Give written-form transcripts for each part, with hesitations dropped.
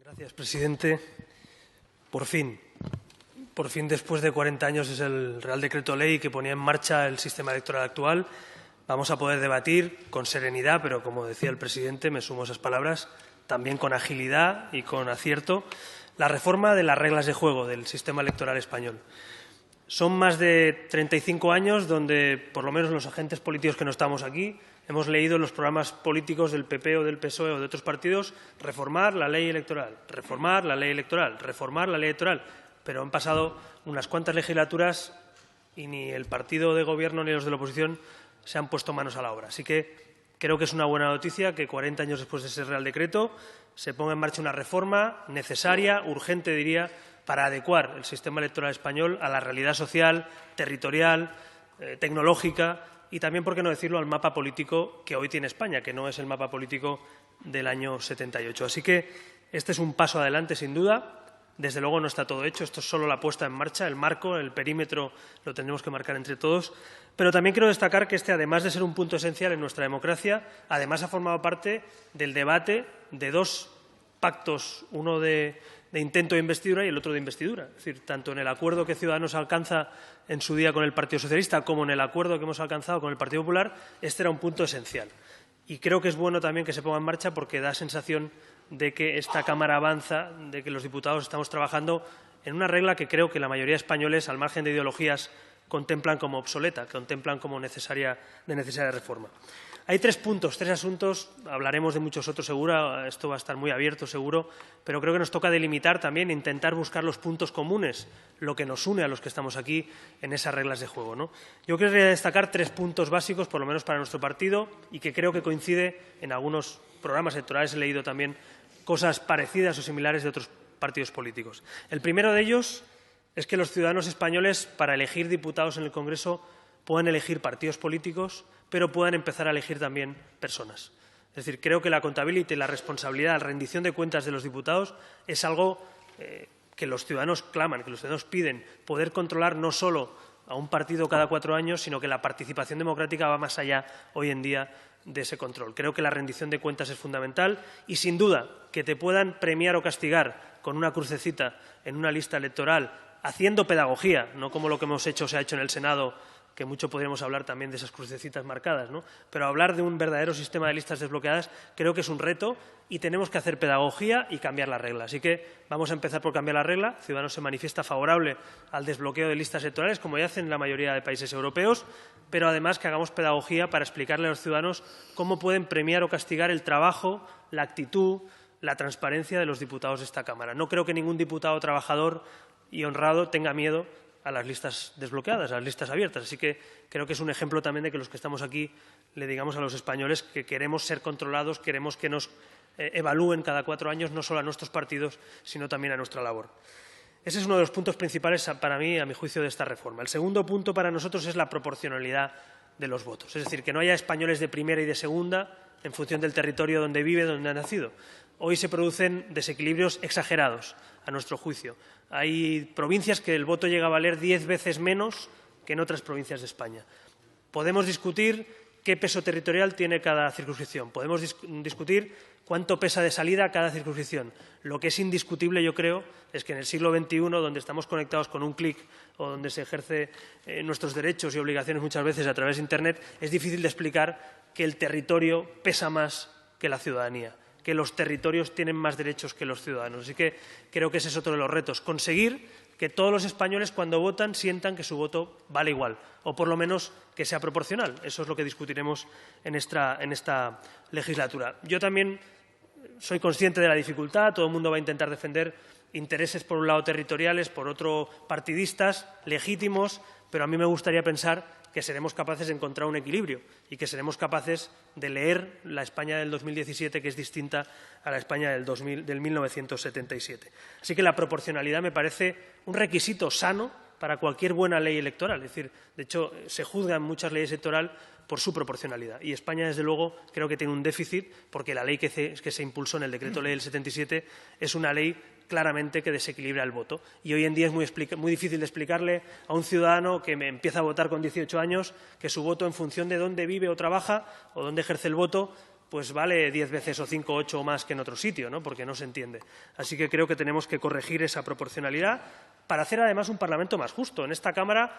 Gracias, presidente. Por fin, después de 40 años, es el Real Decreto Ley que ponía en marcha el sistema electoral actual. Vamos a poder debatir con serenidad, pero, como decía el presidente, me sumo a esas palabras, también con agilidad y con acierto, la reforma de las reglas de juego del sistema electoral español. Son más de 35 años donde, por lo menos los agentes políticos que no estamos aquí, hemos leído en los programas políticos del PP o del PSOE o de otros partidos reformar la ley electoral, reformar la ley electoral, reformar la ley electoral. Pero han pasado unas cuantas legislaturas y ni el partido de Gobierno ni los de la oposición se han puesto manos a la obra. Así que creo que es una buena noticia que 40 años después de ese Real Decreto se ponga en marcha una reforma necesaria, urgente, diría, para adecuar el sistema electoral español a la realidad social, territorial, tecnológica y también, por qué no decirlo, al mapa político que hoy tiene España, que no es el mapa político del año 78. Así que este es un paso adelante, sin duda. Desde luego no está todo hecho, esto es solo la puesta en marcha, el marco, el perímetro lo tendremos que marcar entre todos. Pero también quiero destacar que además de ser un punto esencial en nuestra democracia, además ha formado parte del debate de dos pactos, uno de intento de investidura y el otro de investidura. Es decir, tanto en el acuerdo que Ciudadanos alcanza en su día con el Partido Socialista como en el acuerdo que hemos alcanzado con el Partido Popular, este era un punto esencial. Y creo que es bueno también que se ponga en marcha porque da sensación de que esta Cámara avanza, de que los diputados estamos trabajando en una regla que creo que la mayoría de españoles, al margen de ideologías, contemplan como obsoleta, contemplan como de necesaria reforma. Hay tres puntos, tres asuntos, hablaremos de muchos otros seguro, esto va a estar muy abierto seguro, pero creo que nos toca delimitar también, intentar buscar los puntos comunes, lo que nos une a los que estamos aquí en esas reglas de juego, ¿no? Yo querría destacar tres puntos básicos, por lo menos para nuestro partido, y que creo que coincide en algunos programas electorales, he leído también cosas parecidas o similares de otros partidos políticos. El primero de ellos es que los ciudadanos españoles, para elegir diputados en el Congreso, pueden elegir partidos políticos, pero puedan empezar a elegir también personas. Es decir, creo que la accountability, la responsabilidad, la rendición de cuentas de los diputados es algo que los ciudadanos claman, que los ciudadanos piden, poder controlar no solo a un partido cada 4 años, sino que la participación democrática va más allá hoy en día de ese control. Creo que la rendición de cuentas es fundamental y, sin duda, que te puedan premiar o castigar con una crucecita en una lista electoral, haciendo pedagogía, no como lo que hemos hecho se ha hecho en el Senado, que mucho podríamos hablar también de esas crucecitas marcadas, ¿no? Pero hablar de un verdadero sistema de listas desbloqueadas creo que es un reto y tenemos que hacer pedagogía y cambiar la regla. Así que vamos a empezar por cambiar la regla. Ciudadanos se manifiesta favorable al desbloqueo de listas electorales, como ya hacen la mayoría de países europeos, pero además que hagamos pedagogía para explicarle a los ciudadanos cómo pueden premiar o castigar el trabajo, la actitud, la transparencia de los diputados de esta Cámara. No creo que ningún diputado trabajador y honrado tenga miedo a las listas desbloqueadas, a las listas abiertas. Así que creo que es un ejemplo también de que los que estamos aquí le digamos a los españoles que queremos ser controlados, queremos que nos evalúen cada 4 años, no solo a nuestros partidos, sino también a nuestra labor. Ese es uno de los puntos principales para mí, a mi juicio, de esta reforma. El segundo punto para nosotros es la proporcionalidad de los votos. Es decir, que no haya españoles de primera y de segunda en función del territorio donde vive, donde ha nacido. Hoy se producen desequilibrios exagerados, a nuestro juicio. Hay provincias que el voto llega a valer 10 veces menos que en otras provincias de España. Podemos discutir qué peso territorial tiene cada circunscripción. Podemos discutir cuánto pesa de salida cada circunscripción. Lo que es indiscutible, yo creo, es que en el siglo XXI, donde estamos conectados con un clic o donde se ejercen nuestros derechos y obligaciones muchas veces a través de Internet, es difícil de explicar que el territorio pesa más que la ciudadanía, que los territorios tienen más derechos que los ciudadanos. Así que creo que ese es otro de los retos, conseguir que todos los españoles cuando votan sientan que su voto vale igual, o por lo menos que sea proporcional. Eso es lo que discutiremos en esta legislatura. Yo también soy consciente de la dificultad, todo el mundo va a intentar defender intereses por un lado territoriales, por otro partidistas, legítimos, pero a mí me gustaría pensar que seremos capaces de encontrar un equilibrio y que seremos capaces de leer la España del 2017, que es distinta a la España del 1977. Así que la proporcionalidad me parece un requisito sano para cualquier buena ley electoral. Es decir, de hecho, se juzgan muchas leyes electorales por su proporcionalidad. Y España, desde luego, creo que tiene un déficit porque la ley que se impulsó en el Decreto Ley del 77 es una ley claramente que desequilibra el voto. Y hoy en día es muy difícil de explicarle a un ciudadano que empieza a votar con 18 años que su voto, en función de dónde vive o trabaja o dónde ejerce el voto, pues vale 10 veces o 5, 8 o más que en otro sitio, ¿no? Porque no se entiende. Así que creo que tenemos que corregir esa proporcionalidad para hacer además un Parlamento más justo. En esta Cámara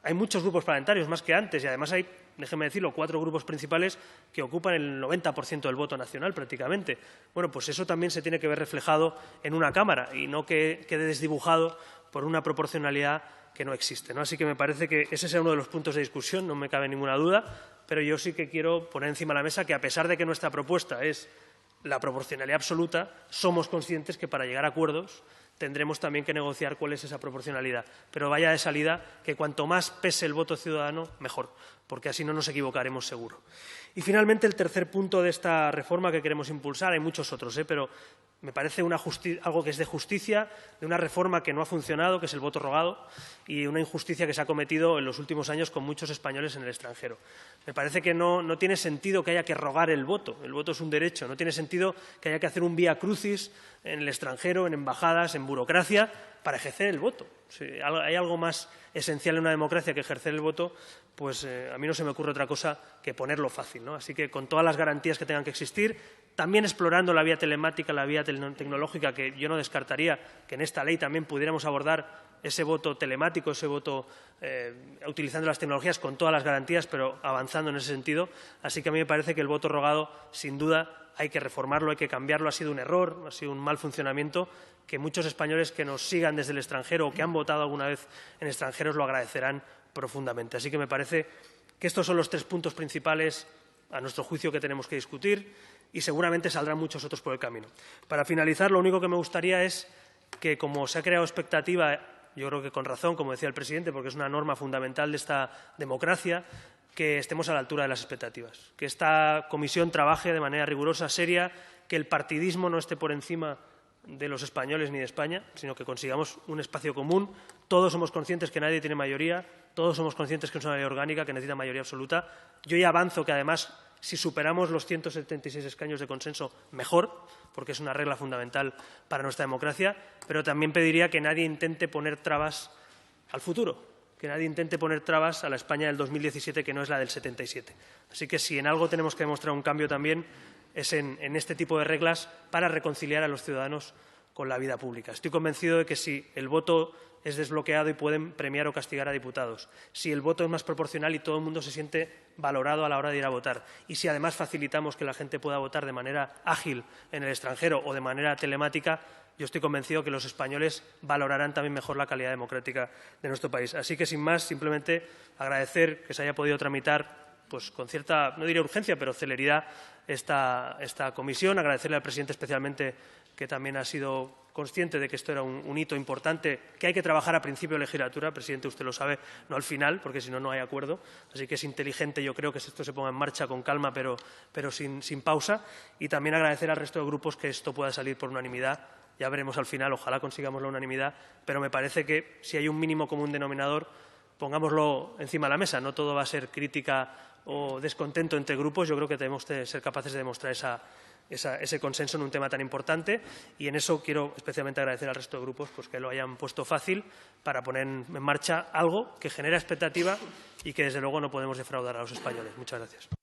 hay muchos grupos parlamentarios, más que antes, y además hay, déjeme decirlo, 4 grupos principales que ocupan el 90% del voto nacional prácticamente. Bueno, pues eso también se tiene que ver reflejado en una Cámara y no que quede desdibujado por una proporcionalidad que no existe, ¿no? Así que me parece que ese sea uno de los puntos de discusión, no me cabe ninguna duda, pero yo sí que quiero poner encima de la mesa que, a pesar de que nuestra propuesta es la proporcionalidad absoluta, somos conscientes que para llegar a acuerdos tendremos también que negociar cuál es esa proporcionalidad. Pero vaya de salida que cuanto más pese el voto ciudadano, mejor, porque así no nos equivocaremos seguro. Y finalmente, el tercer punto de esta reforma que queremos impulsar, hay muchos otros, pero me parece algo que es de justicia, de una reforma que no ha funcionado, que es el voto rogado, y una injusticia que se ha cometido en los últimos años con muchos españoles en el extranjero. Me parece que no tiene sentido que haya que rogar el voto es un derecho, no tiene sentido que haya que hacer un vía crucis en el extranjero, en embajadas, en burocracia, para ejercer el voto. Si hay algo más esencial en una democracia que ejercer el voto, pues a mí no se me ocurre otra cosa que ponerlo fácil, ¿no? Así que con todas las garantías que tengan que existir, también explorando la vía telemática, la vía tecnológica, que yo no descartaría que en esta ley también pudiéramos abordar ese voto telemático, ese voto utilizando las tecnologías con todas las garantías, pero avanzando en ese sentido. Así que a mí me parece que el voto rogado, sin duda, hay que reformarlo, hay que cambiarlo. Ha sido un error, ha sido un mal funcionamiento, que muchos españoles que nos sigan desde el extranjero o que han votado alguna vez en extranjeros lo agradecerán profundamente. Así que me parece que estos son los 3 puntos principales, a nuestro juicio, que tenemos que discutir, y seguramente saldrán muchos otros por el camino. Para finalizar, lo único que me gustaría es que, como se ha creado expectativa, yo creo que con razón, como decía el presidente, porque es una norma fundamental de esta democracia, que estemos a la altura de las expectativas, que esta comisión trabaje de manera rigurosa, seria, que el partidismo no esté por encima de los españoles ni de España, sino que consigamos un espacio común. Todos somos conscientes que nadie tiene mayoría, todos somos conscientes que es una ley orgánica que necesita mayoría absoluta. Yo ya avanzo que, además, si superamos los 176 escaños de consenso, mejor, porque es una regla fundamental para nuestra democracia, pero también pediría que nadie intente poner trabas al futuro, que nadie intente poner trabas a la España del 2017, que no es la del 77. Así que, si en algo tenemos que demostrar un cambio también, es en este tipo de reglas para reconciliar a los ciudadanos con la vida pública. Estoy convencido de que si el voto es desbloqueado y pueden premiar o castigar a diputados, si el voto es más proporcional y todo el mundo se siente valorado a la hora de ir a votar, y si además facilitamos que la gente pueda votar de manera ágil en el extranjero o de manera telemática, yo estoy convencido que los españoles valorarán también mejor la calidad democrática de nuestro país. Así que, sin más, simplemente agradecer que se haya podido tramitar con cierta, no diré urgencia, pero celeridad esta comisión. Agradecerle al presidente especialmente, que también ha sido consciente de que esto era un hito importante, que hay que trabajar a principio de legislatura. Presidente, usted lo sabe, no al final, porque si no, no hay acuerdo. Así que es inteligente, yo creo, que esto se ponga en marcha con calma, pero sin pausa. Y también agradecer al resto de grupos que esto pueda salir por unanimidad. Ya veremos al final, ojalá consigamos la unanimidad, pero me parece que si hay un mínimo común denominador, pongámoslo encima de la mesa. No todo va a ser crítica o descontento entre grupos. Yo creo que tenemos que ser capaces de demostrar ese consenso en un tema tan importante, y en eso quiero especialmente agradecer al resto de grupos que lo hayan puesto fácil para poner en marcha algo que genera expectativa y que, desde luego, no podemos defraudar a los españoles. Muchas gracias.